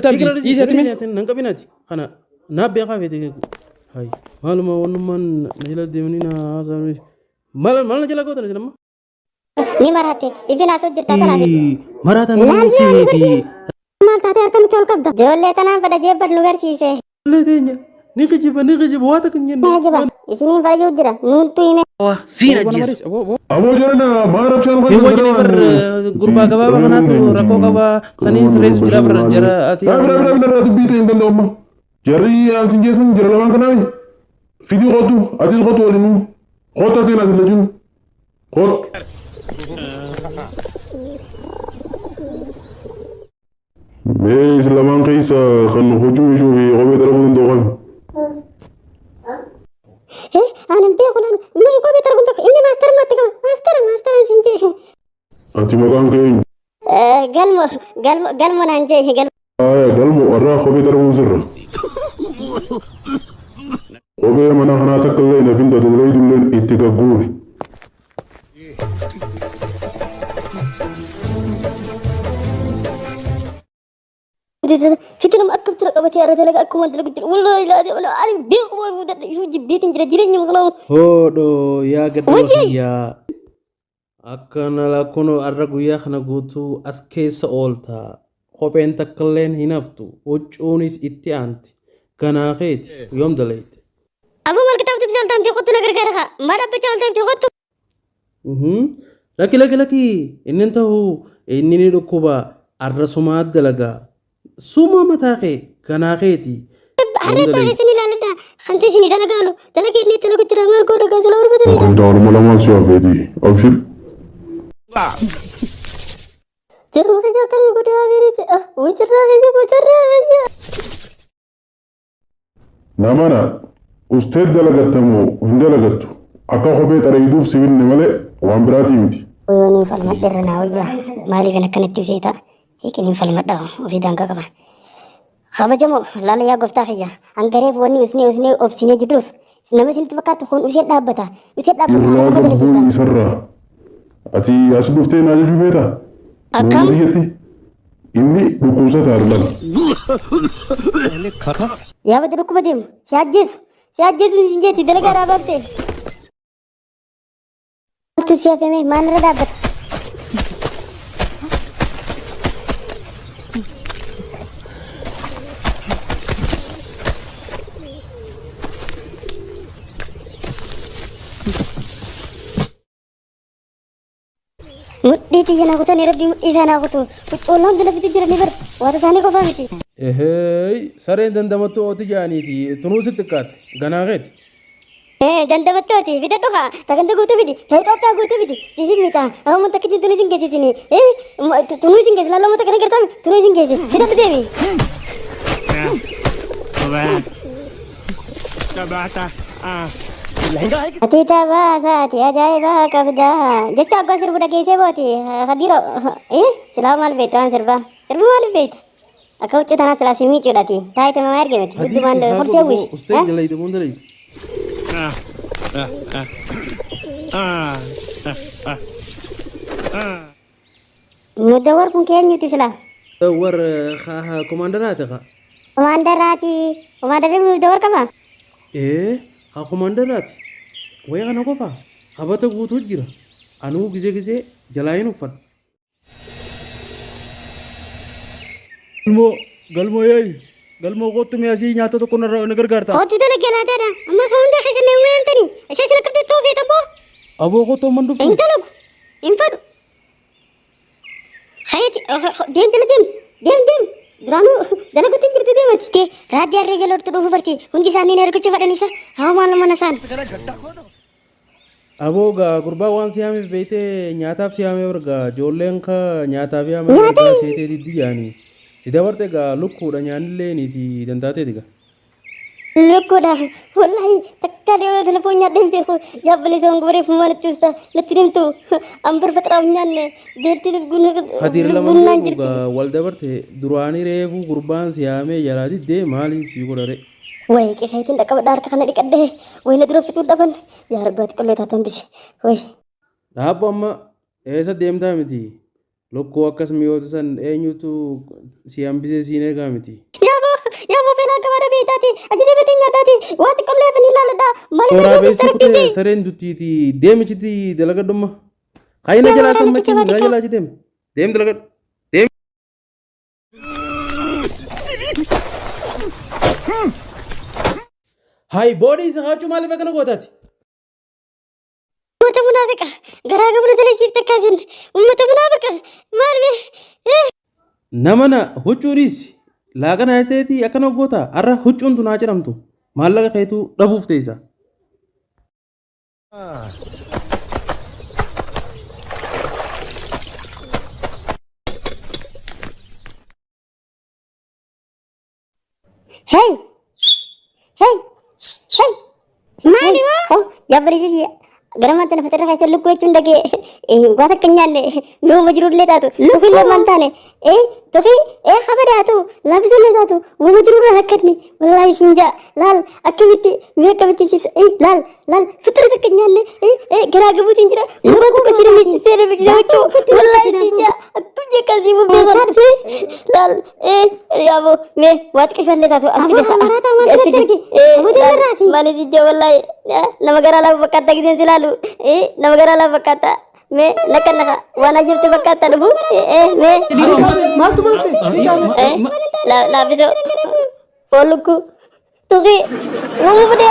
Iisa nankabinaati kana naaf beekaa feete hai maaluma wannummaan na jala deemanii na haasa'anii maal na jala gootan jedhama. Ni marate ifin asoo jirtaa tanaaf. Marata nama seeti. Maal taatee harka nuti ol qabda. Ijoollee tanaan fedha jeebbar nu garsiise. Ijoollee teenya ni kijiba waa takka hin jenne. Ni kijiba isiniin fayyuu jira nuuntu hime. Siina jees. Aboo jirana maaraaf shaan kan jedhamu. Bar gurbaa gabaabaa kanaatu rakkoo qabaa sanii sirreessu jira bar jara asii. Bira dubbii ta'e hin danda'amma. Jarri asin geessan jira lamaan kanaafi. Fidii qotu atis qotu waliin qota seenaa sila jiru. Qot. Mee islamaan keessa kan hojii fi kophee darbuu danda'u qabu. Aanan beekulaan nuyi kophee darbuu beeku inni maastara maatti qaba maastara siin jee. Ati maqaan kee Galmo naan jee galmo. Galmo warraa kophee darbuu sirra. Kophee mana kanaa takka illee na finta dullee dulleen itti gagguure. Fitina akkam tura qabatee irra dalagaa akkuma dalagu jiru wallahi ilaati wala ani beeku waa fuudhadha ifuu jibbeetiin jira jireenya maqlaa'u. Hoodho yaa gaddaa kiyyaa akkana lakkoon arra guyyaa kana guutuu as keessa oolta kopheen takka illee hin haftu huccuunis itti aanti ganaa keeti yoom dalayte. Aboo maal kitaabtu bishaan taa'amtee qottu na gargaara haa maal abbachaa ol taa'amtee qottu. Lakki inni ta'u inni ni dhukkuba arra sumaa dalagaa. Suma mataa kee ganaa keeti. Harree baay'ee isin ilaaladha. Hanti isin dalagaalu dalagee inni dalagu jira maal godha gaasala barbaadanii. Daawwan malamaan si hafeeti. Abshir. Jirru keessa kan godhaa beerise. Wajjirraa keessa. Namana ustee dalagattamu hin dalagattu. Akka kophee xareeduuf sibiilni malee waan biraatii miti. Oyooniin falmadheerra naa wayyaa maaliif akkanatti ibseeta? Hiikiniin falmadhaa ofii daangaa qaba. Kabajamoo laala yaa gooftaa kiyya hangareef wanni usnee obsinee jirruuf nama isinitti fakkaatu kun usee dhaabbata. Irraa gabbuun isarraa. Ati as dhuftee naa jechuu feeta? Akkam? Inni dhukkubsataa argan. Yaa bada dhukkuba deemu si ajjeesu isin jeeti dalagaa dhaabatte. Maaltu si hafeme maalirra dhaabbata? Mudhiitii janaa kutan rabbii mudhii isaanaa kutu huccoollaan dalafitu jiranii bar waata isaanii qofaa miti. Sareen dandamattuu ooti jaaniiti tunuu sitti qaate ganaa keeti. Dandamattuu ooti fidadhu haa saganta guutuu fidi ta Itoophiyaa guutuu fidi siifii miicaa amma takkitiin tunuu isin geessisini tunuu isin geessi lalloo kana gartaami tunuu isin geessi fidadhu deemi. Ati taphasaati ajaa'ibaa qabda jecha akka sirbu dhageessee booti hadiiro silaa maal beektu waan sirbi maaliif beekta akka huccuu tanaa silaa si miicuudhaati taayitu nama ergemeti huccuu waan horsee uwwisi. Ustee jalayte mun dalayte. Mudawar kun keenyuti silaa. War komaandaraati kaa. Komaadarri mudawar qaba. Haa komaandaraati. Wayyaa kana qofaa habata guutuu jira. Anuu gisee jalaa hin uffadhu. Galmoo yaa'ii. Galmoo kottu mi'aasii nyaata tokko na gargaarta. Hojii dalagee laataadha. Amma soontaa keessa na weemtanii. Isa sila qabdee toofee tabboo. Aboo kottoo man dhuftu. Hin dalagu. Hin fadhu. Hayati deem. Duraanuu dalaguutti jirtu deemati. Raadiyoo irree jala hortu dhufu barti. Hundi isaanii na ergachuu fadhanisa. Haa maal mana isaan. Aboo gurbaa waan siyaameef beeytee nyaataaf siyaamee bargaa ijoolleen ka nyaataaf yaamee bargaa seetee diddi yaanii. Si dabarte gaa lukkuudha nyaannillee niiti dandaateeti gaa. Lukkuudha wallahi takka deemaa telefoon nyaadheen beeku jaabbali soon gubareef maalatti usta natti dimtu ambar faxiraaf nyaanne beelti Hadiir lama gaa wal dabarte duraanii reefuu gurbaan siyaamee jalaa diddee maaliin sii godhare. Wayi qifeetiin dhaqqabadhaa harka kana dhiqadhee wayina dura fituu dhaban yaa rabbaati qollee taatu hambisi wayi. Dhaabbo amma eessa deemtaa miti Lokkoo akkas mi'oota san eenyutu si hambisee siin eegaa miti. Yaaboo feelaa gabaadha beektaati. Ajajee beetii nyaataati. Waan xiqqollee fi ni ilaaladha. Toora beessi kutee sareen duttiiti deemichiti dalagadhumma. Kaayina jalaa sammachiin biraa jalaa jideem. Deem dalagadhu. Deem. Hayi boodii isa haachuu maaliif akkana gootaati? Ummata munaafiqa garaa gabra taleessiif takkaasin. Ummata munaafiqa maal Namana huccuudhiis laaqana ta'eeti akkana goota har'a huccuun tun haa jedhamtu maallaqa keetu dhabuuf teessa. Hey! Hey! Hey! Maali waa? Oh, yaabbalisiisi. Garamatti na fatara keessa lukkuu jechuun dhagee goota akka nyaanne looma jirullee taatu tokko looma hin taane tokko kabadaatu laabisullee taatu wama jirurraa rakkatni wallaahi sinjaa laal akkamitti mee akkamitti sibsa laal fitara akka nyaanne garaa gabuutiin jira waan tokko si namichise jechuu wallaahi sinjaa akkuma akkasii bubbeekan laal yaaboo mee waa xiqqifallee taatu asii maali sinjaa wallaahi nama garaa laafa fakkaata giseen si laalu nama garaa laafa fakkaata me naka wana jirte bakka tadubu me maaltu la biso poluku tuki wo bude